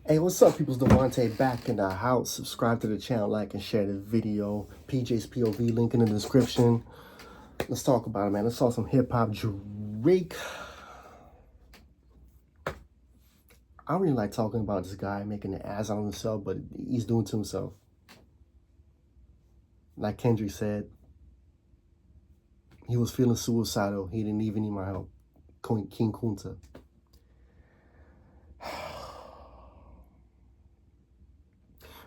Hey, what's up, people's Devontae back in the house. Subscribe to the channel, like and share the video. PJ's POV link in the description. Let's talk about it, man. Let's talk some hip hop. Drake. I don't really like talking about this guy making an ass on himself, but he's doing to himself. Like Kendrick said, he was feeling suicidal. He didn't even need my help. King Kunta.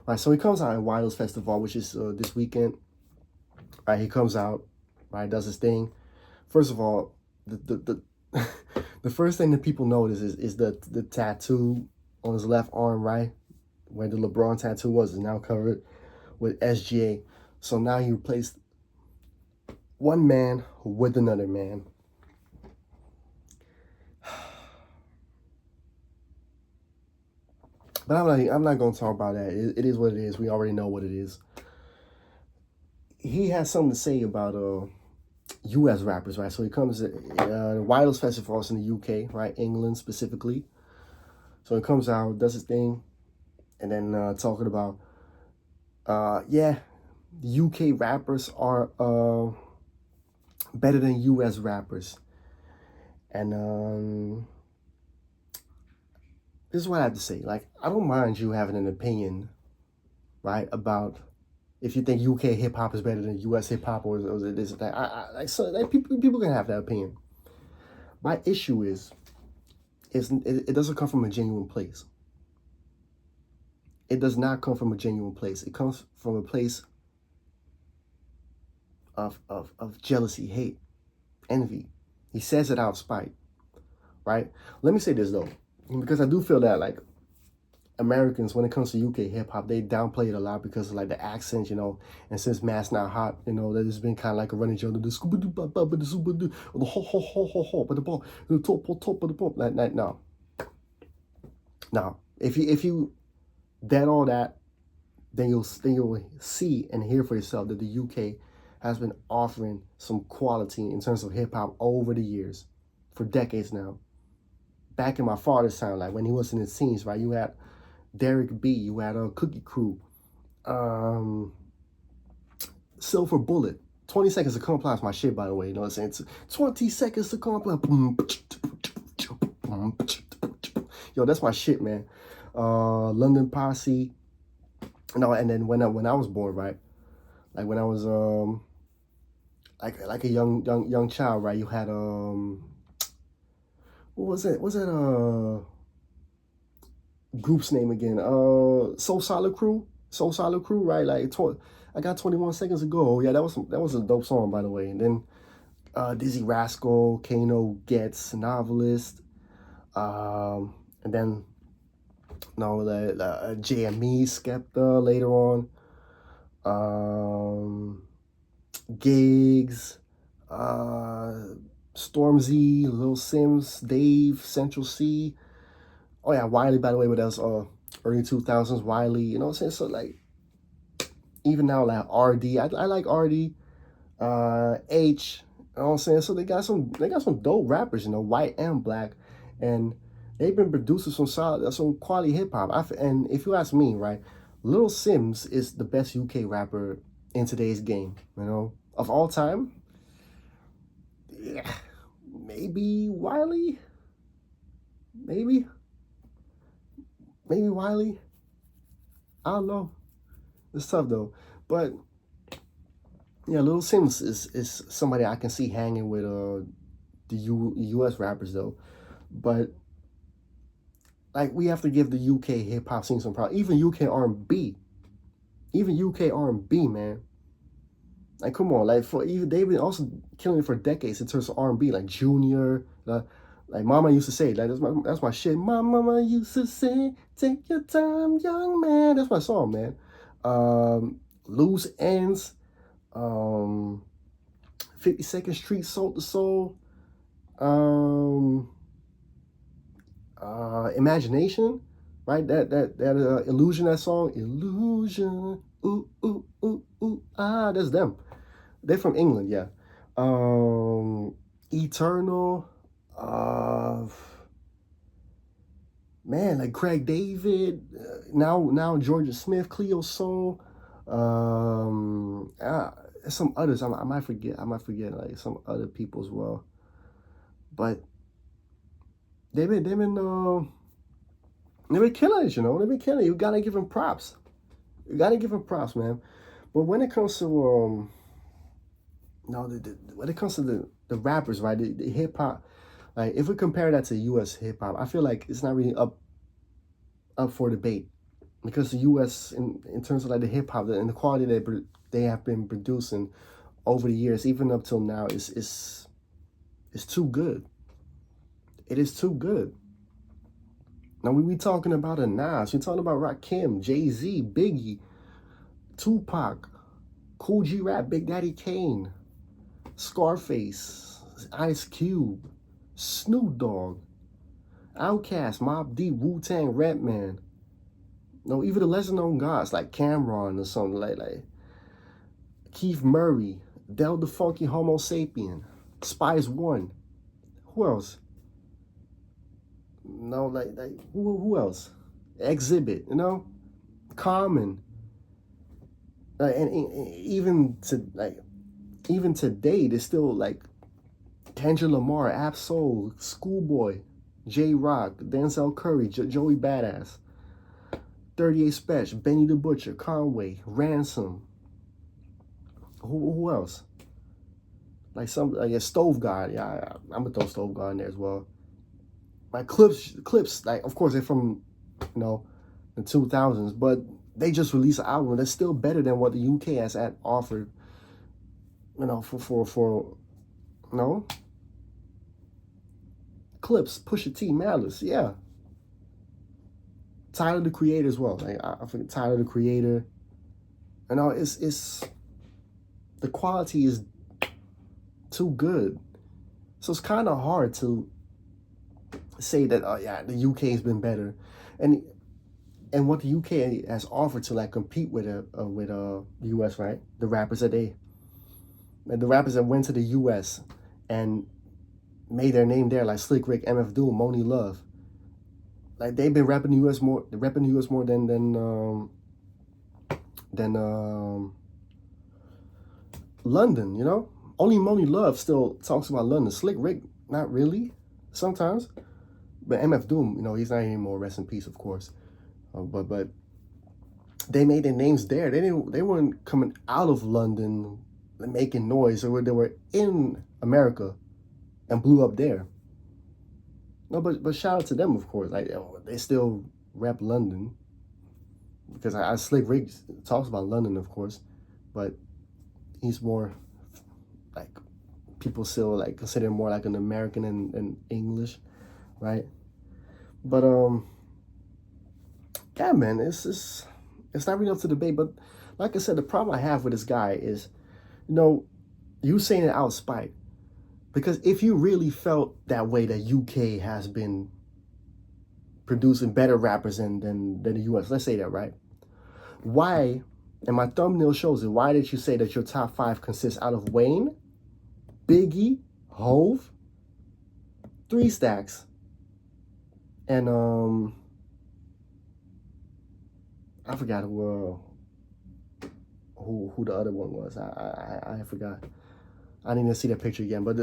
Right, so he comes out at Wireless Festival, which is this weekend. Right, he comes out, right, does his thing. First of all, the the first thing that people notice is the tattoo on his left arm, right, where the LeBron tattoo was, is now covered with SGA. So now he replaced one man with another man. But I'm not going to talk about that. It is what it is. We already know what it is. He has something to say about U.S. rappers, right? So he comes the Wireless Festival is in the U.K., right? England specifically. So he comes out, does his thing, and then talking about, yeah, UK rappers are better than US rappers. And this is what I have to say. Like, I don't mind you having an opinion, right, about if you think UK hip hop is better than US hip hop or this or that. People can have that opinion. My issue is it doesn't come from a genuine place. It does not come from a genuine place. It comes from a place of jealousy, hate, envy. He says it out of spite, right? Let me say this though, because I do feel that like Americans, when it comes to UK hip hop, they downplay it a lot because of like the accents, you know. And since Mass Not Hot, you know, that has been kind of like a running joke. The scuba doo ba ba the super doo, the ho ho ho ho ho, but the ball, the top but the ball. Like no, no. If you dead all that, then you'll see and hear for yourself that the UK has been offering some quality in terms of hip hop over the years, for decades now. Back in my father's time, like when he was in his teens, right? You had Derek B, you had a Cookie Crew, Silver Bullet. 20 Seconds to Comply is my shit, by the way. You know what I'm saying? 20 Seconds to Comply. Yo, that's my shit, man. London Posse. No, and then when I was born, right? Like when I was like a young child, right? You had what was it? Was it group's name again? Soul Solid Crew. Soul Solid Crew, right? Like I got 21 seconds ago. Yeah, that was a dope song, by the way. And then Dizzy Rascal, Kano Gets, Novelist, and then no, the JME, Skepta later on, Gigs, Stormzy, Lil Sims, Dave, Central C. Oh yeah, Wiley, by the way, but that was early 2000s, Wiley, you know what I'm saying? So like, even now, like RD, I like RD, H, you know what I'm saying? So they got some dope rappers, you know, white and black, and they've been producing some quality hip hop. And if you ask me, right, Lil Sims is the best UK rapper in today's game, you know, of all time. Yeah, maybe Wiley, maybe Wiley. I don't know. It's tough though, but yeah, Lil Sims is somebody I can see hanging with the U.S. rappers though, but like we have to give the UK hip hop scene some proud. Even UK R&B, man. Like come on, like for even they've been also killing it for decades in terms of R&B. Like Junior, like Mama used to say, like that's my shit. My mama used to say, "Take your time, young man." That's my song, man. Loose Ends, 52nd Street, Soul to Soul, Imagination, right? That Illusion, that song, Illusion, ooh ooh ooh ooh, ah, that's them. They're from England, yeah. Eternal, uh, Man, like Craig David, now Georgia Smith, Cleo Soul, some others. I might forget. I might forget like some other people as well. But they've been killing it. You know, they've been killing it. You gotta give them props. You gotta give them props, man. But when it comes to no, when it comes to the rappers, right? The hip hop, like if we compare that to U.S. hip hop, I feel like it's not really up for debate because the U.S. in terms of like the hip hop and the quality they have been producing over the years, even up till now, is too good. It is too good. Now we talking about a Nas, we talking about Rakim, Jay Z, Biggie, Tupac, Cool G Rap, Big Daddy Kane, Scarface, Ice Cube, Snoop Dogg, Outkast, Mobb Deep, Wu Tang, Redman. No, even the lesser known guys like Cameron or something like Keith Murray, Del the Funky Homo Sapien, Spice One. Who else? No, like who else? Exhibit, you know, Common, and even today, there's still like Kendrick Lamar, Absol, Schoolboy, J Rock, Denzel Curry, Joey Badass, 38 Special, Benny the Butcher, Conway, Ransom. Who else? Like some Stove God. Yeah, I'm gonna throw Stove God in there as well. Like clips. Like of course they're from, the 2000s, but they just released an album that's still better than what the UK has offered. For Clips, Pusha T, Malice, yeah. Tyler the Creator as well. Like I forget Tyler the Creator. It's the quality is too good, so it's kind of hard to say that the UK has been better, and what the UK has offered to like compete with the US, right? The rappers that went to the US and made their name there, like Slick Rick, MF Doom, Moni Love. Like they've been rapping the US more, than London. Only Moni Love still talks about London. Slick Rick, not really. Sometimes, but MF Doom, he's not anymore. Rest in peace, of course. But they made their names there. They weren't coming out of London making noise. They were in America and blew up there. No, but shout out to them, of course. Like they still rep London because I Slick Rick talks about London, of course, but he's more like people still like consider him more like an American and English, right? But yeah, man, it's not really up to debate. But like I said, the problem I have with this guy is, you saying it out of spite. Because if you really felt that way, that UK has been producing better rappers than the US, let's say that, right? Why, and my thumbnail shows it, why did you say that your top 5 consists out of Wayne, Biggie, Hove, 3 Stacks, and I forgot who the other one was. I forgot. I didn't even see that picture again. But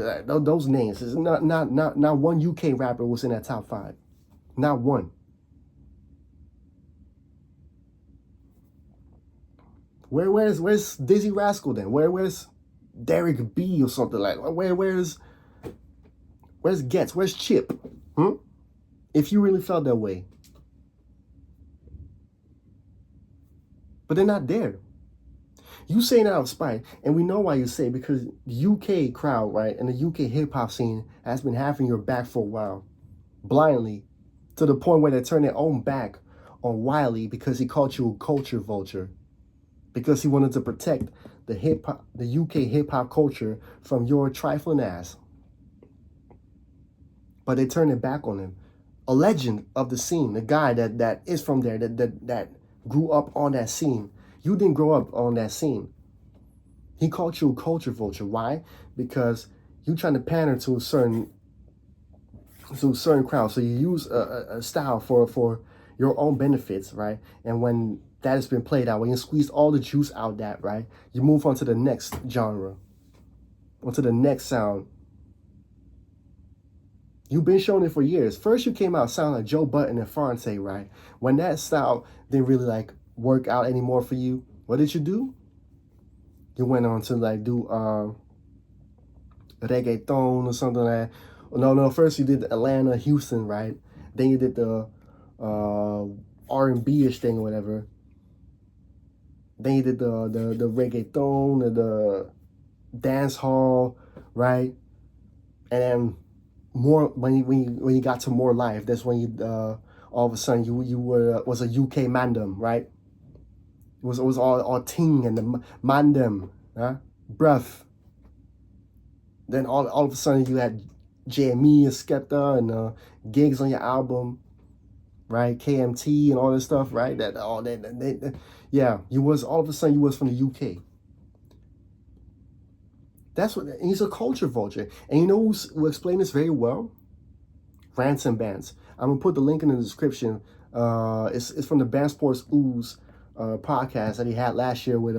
those names, is not one UK rapper was in that top 5. Not one. Where's Dizzy Rascal then? Where's Derek B or something like that? Where's Getz? Where's Chip? If you really felt that way. But they're not there. You saying that out of spite, and we know why you say it, because the UK crowd, right, and the UK hip-hop scene has been having your back for a while, blindly, to the point where they turn their own back on Wiley because he called you a culture vulture, because he wanted to protect the UK hip-hop culture from your trifling ass. But they turned it back on him. A legend of the scene, the guy that is from there, that grew up on that scene. You didn't grow up on that scene. He called you a culture vulture. Why? Because you trying to pander to a certain So certain crowds. So you use a style for your own benefits, right? And when that has been played out, when you squeeze all the juice out that, right, you move on to the next genre, onto the next sound. You've been showing it for years. First, you came out sounding like Joe Budden and Fonte, right? When that style didn't really like work out anymore for you, what did you do? You went on to like do reggaeton or something like that. No. First you did Atlanta, Houston, right? Then you did the R&B-ish thing or whatever. Then you did the reggaeton, the dance hall, right? And then more when you got to More Life, that's when you all of a sudden you were was a UK mandem, right? It was all ting and the mandem, huh? Breath. Then all of a sudden you had JME and Skepta and gigs on your album, right? KMT and all this stuff, right? Yeah. You was all of a sudden you was from the UK. That's what he's a culture vulture, and you know who explain this very well? Ransom Bands. I'm gonna put the link in the description. It's from the Band Sports Ooze podcast that he had last year with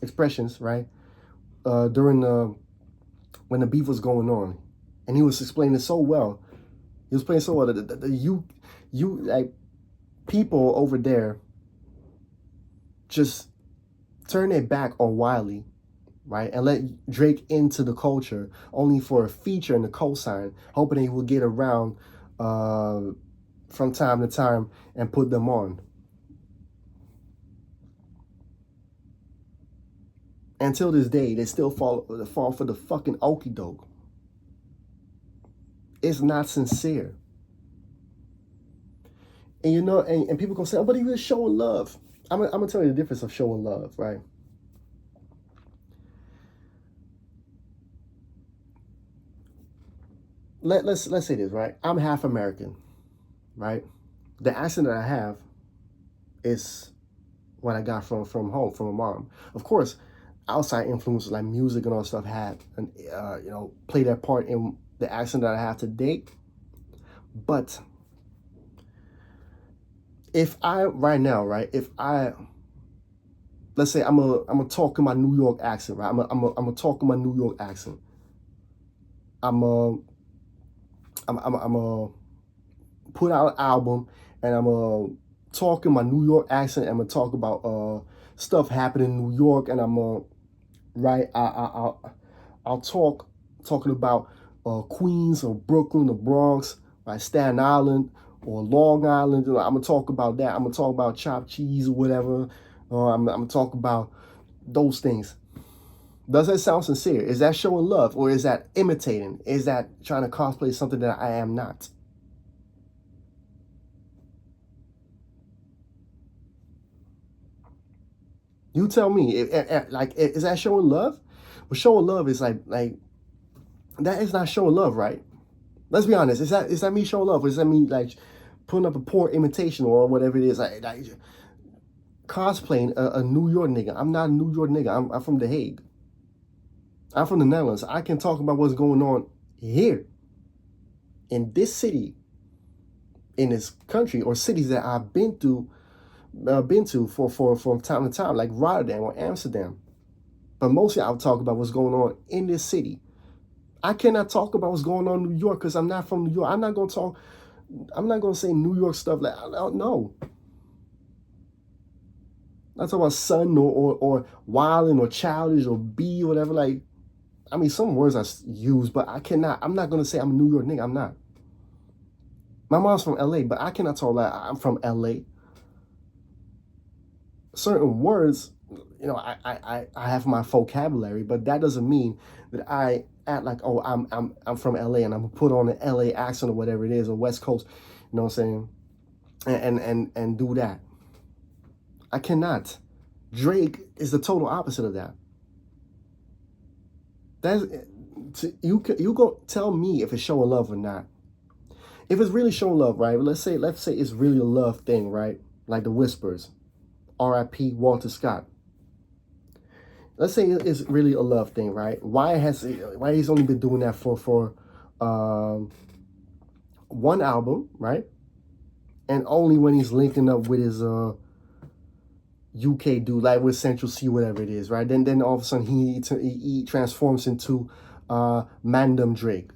Expressions, right? During the when the beef was going on, and he was explaining it so well. He was playing so well that you like people over there just turn their back on Wiley, right, and let Drake into the culture only for a feature and a cosign, hoping he will get around from time to time and put them on. Until this day, they still fall for the fucking okie doke. It's not sincere. And you know, and people gonna say, oh, but he was showing love. I'm gonna tell you the difference of showing love, right? Let's say this, right? I'm half American, right? The accent that I have is what I got from home, from my mom. Of course, outside influences like music and all that stuff had, play that part in the accent that I have today. But if I right now, right, if I let's say I'm a talk in my New York accent, right? I'm a talk in my New York accent. I'm a put out an album and I'm a talk in my New York accent. I'm gonna talk about stuff happening in New York, and I'm right. I'll talking about Queens or Brooklyn or Bronx, right? Staten Island or Long Island. I'm gonna talk about that. I'm gonna talk about chopped cheese or whatever. I'm gonna talk about those things. Does that sound sincere? Is that showing love, or is that imitating? Is that trying to cosplay something that I am not? You tell me. Like, is that showing love? Well, showing love is like that is not showing love, right? Let's be honest. Is that me showing love, or is that me like putting up a poor imitation or whatever it is? Like cosplaying a New York nigga. I'm not a New York nigga. I'm from The Hague. I'm from the Netherlands. I can talk about what's going on here in this city, in this country, or cities that I've been to for from time to time, like Rotterdam or Amsterdam. But mostly I'll talk about what's going on in this city. I cannot talk about what's going on in New York because I'm not from New York. I'm not gonna say New York stuff like I don't know. I'm not talking about son or wilding or childish or be or whatever. Like, I mean, some words I use, but I'm not gonna say I'm a New York nigga. I'm not. My mom's from LA, but I cannot talk like I'm from LA. Certain words, I have my vocabulary, but that doesn't mean that I act like, oh, I'm from LA and I'm gonna put on an LA accent or whatever it is, or West Coast, you know what I'm saying, and do that. I cannot. Drake is the total opposite of that. That's you go tell me if it's showing love or not. If it's really showing love, right? Let's say it's really a love thing, right? Like the Whispers, R.I.P. Walter Scott. Let's say it's really a love thing, right? Why he's only been doing that for one album, right? And only when he's linking up with his UK dude, like with Central C, whatever it is, right? Then all of a sudden he transforms into Mandem Drake.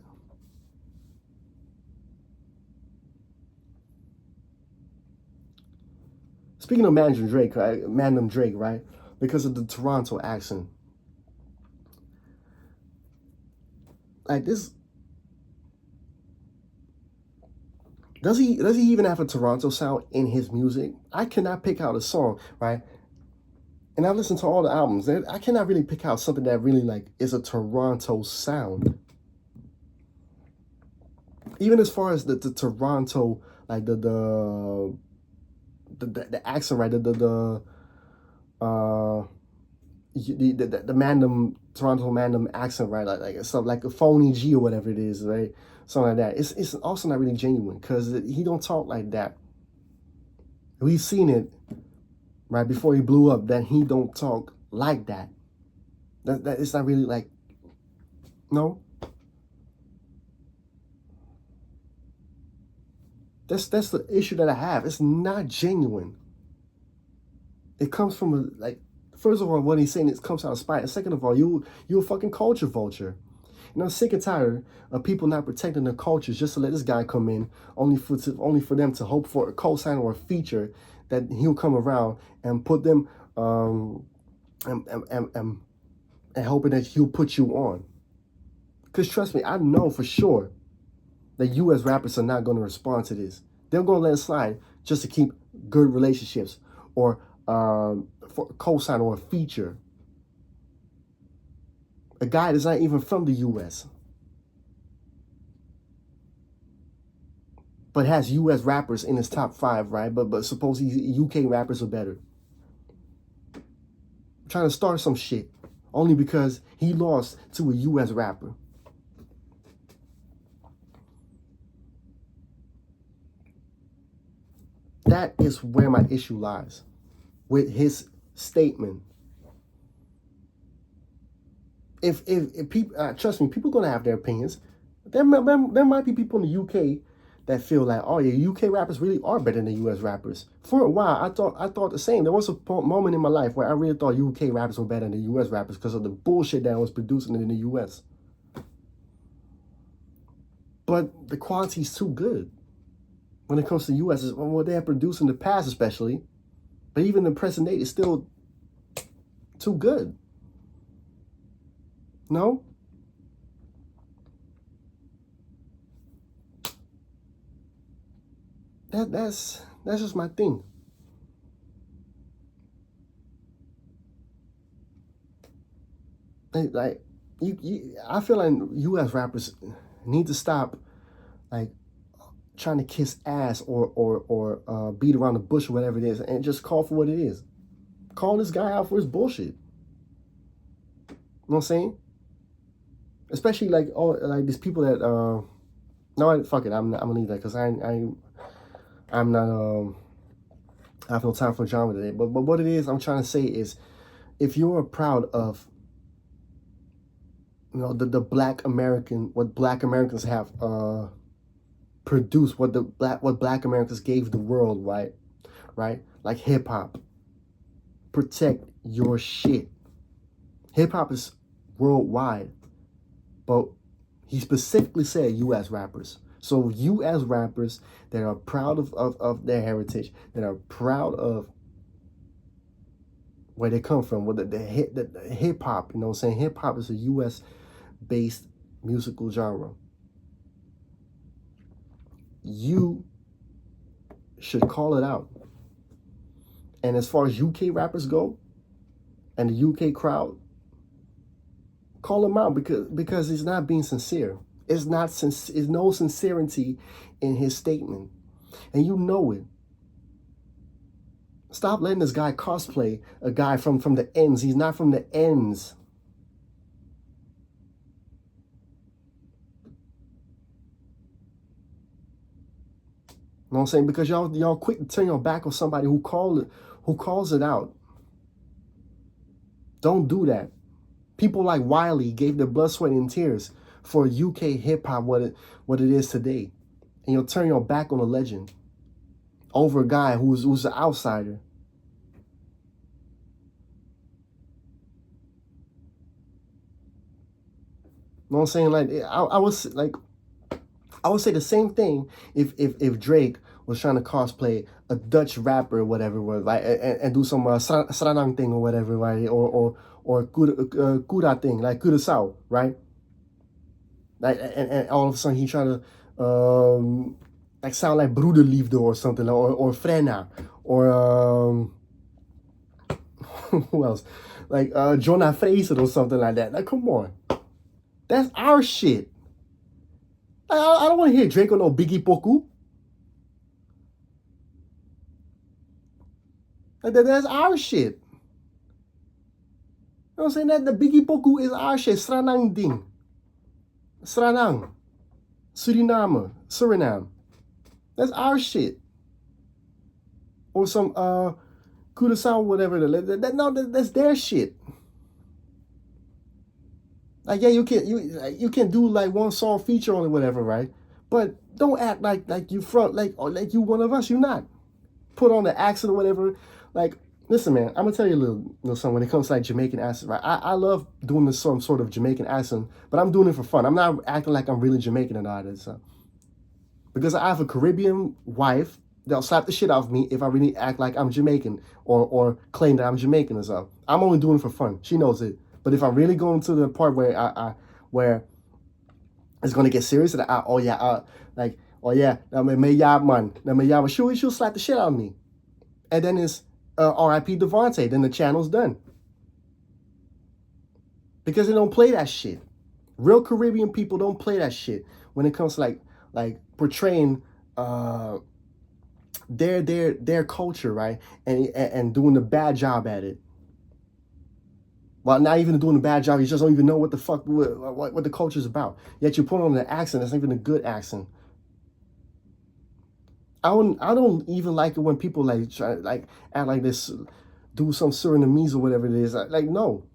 Speaking of Mandem Drake, right? Because of the Toronto accent, like this. Does he even have a Toronto sound in his music? I cannot pick out a song, right? And I've listened to all the albums. I cannot really pick out something that really like is a Toronto sound. Even as far as the Toronto, like the accent, right? The Mandem Toronto Mandem accent, right? Like something like a phony G or whatever it is, right? Something like that. It's also not really genuine because he don't talk like that. We've seen it right before he blew up that he don't talk like that. That it's not really like no. That's the issue that I have. It's not genuine. It comes from a like. First of all, what he's saying it comes out of spite. And second of all, you're a fucking culture vulture. And I'm sick and tired of people not protecting their cultures just to let this guy come in, only for them to hope for a cosign or a feature that he'll come around and put them and hoping that he'll put you on. Because trust me, I know for sure that U.S. rappers are not going to respond to this. They're going to let it slide just to keep good relationships or for a cosign or a feature. A guy that's not even from the U.S. but has U.S. rappers in his top 5, right? But suppose UK rappers are better. Trying to start some shit only because he lost to a U.S. rapper. That is where my issue lies with his statement. If people trust me, people are gonna have their opinions. There might be people in the UK that feel like, oh yeah, UK rappers really are better than US rappers. For a while, I thought the same. There was a moment in my life where I really thought UK rappers were better than US rappers because of the bullshit that I was producing in the US. But the quality is too good when it comes to US. What they have produced in the past, especially, but even the present day is still too good. No. That's just my thing. Like I feel like U.S. rappers need to stop like trying to kiss ass or beat around the bush or whatever it is, and just call for what it is. Call this guy out for his bullshit. You know what I'm saying? Especially like these people that no, fuck it. I'm gonna leave that because I'm not I have no time for drama today. But what it is I'm trying to say is, if you're proud of the Black American, what Black Americans have produced, what Black Americans gave the world, right? Like hip hop. Protect your shit. Hip hop is worldwide, but he specifically said U.S. rappers. So U.S. rappers that are proud of their heritage, that are proud of where they come from, with the hip hop, you know what I'm saying? Hip hop is a U.S. based musical genre. You should call it out. And as far as UK rappers go, and the UK crowd, call him out because he's not being sincere. It's no sincerity in his statement, and you know it. Stop letting this guy cosplay a guy from the ends. He's not from the ends. You know what I'm saying? Because y'all quick to turn your back on somebody who calls it out. Don't do that. People like Wiley gave their blood, sweat, and tears for UK hip hop what it is today. and you'll turn your back on a legend over a guy who's an outsider. You know what I'm saying? Like I was like, I would say the same thing if Drake was trying to cosplay a Dutch rapper or whatever, like and do some Sranang thing or whatever, right? Or Kura thing, like Curaçao, right? Like and all of a sudden he trying to like sound like Broederliefde or something, or Frena, or who else? Like Jonah Fraser or something like that. Like, come on, that's our shit. I don't want to hear Drake on no Biggie Poku. That's our shit. You know what I'm saying? That the Biggie Poku is our shit. Sranang ding. Sranang. Suriname. That's our shit. Or some Curaçao, whatever. That's their shit. Like, yeah, you can do like one song feature on it, whatever, right? But don't act like you front like you one of us. You're not. Put on the accent or whatever. Like, listen, man, I'm gonna tell you a little something when it comes to like Jamaican accent, right? I love doing this some sort of Jamaican accent, but I'm doing it for fun. I'm not acting like I'm really Jamaican and all that stuff. Because I have a Caribbean wife that'll slap the shit out of me if I really act like I'm Jamaican or claim that I'm Jamaican or something. I'm only doing it for fun. She knows it. But if I'm really going to the part where where it's gonna get serious, and oh yeah, man, she'll slap the shit out of me, and then it's R.I.P. Devontae. Then the channel's done because they don't play that shit. Real Caribbean people don't play that shit when it comes to like portraying their culture, right? And doing a bad job at it. Well, not even doing a bad job, you just don't even know what the fuck what the culture's about. Yet you put on an accent that's not even a good accent. I don't even like it when people like try like act like this, do some Surinamese or whatever it is. Like, no.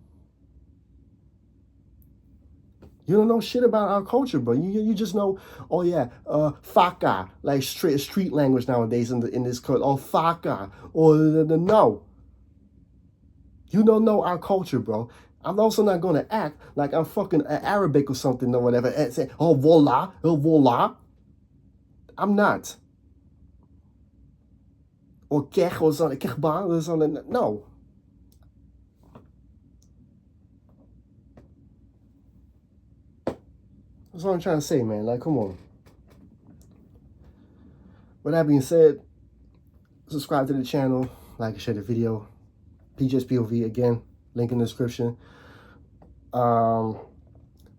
You don't know shit about our culture, bro. You just know, oh yeah, faka, like street language nowadays in this culture. Oh, faka, or no. You don't know our culture, bro. I'm also not gonna act like I'm fucking Arabic or something or whatever and say, oh voila. I'm not. Or kech or something, kechba or something. No. That's what I'm trying to say, man. Like, come on. With that being said, subscribe to the channel, like and share the video. PJ's POV again, link in the description. That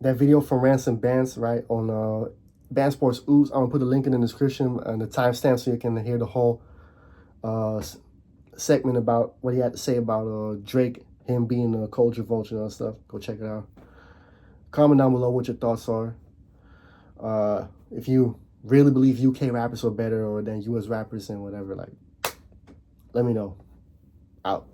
video from Ransom Bands, right, on Band Sports Ooze, I'm gonna put a link in the description and the timestamp so you can hear the whole segment about what he had to say about Drake, him being a culture vulture and all that stuff. Go check it out. Comment down below what your thoughts are. If you really believe UK rappers are better or than US rappers and whatever, like, let me know. Out.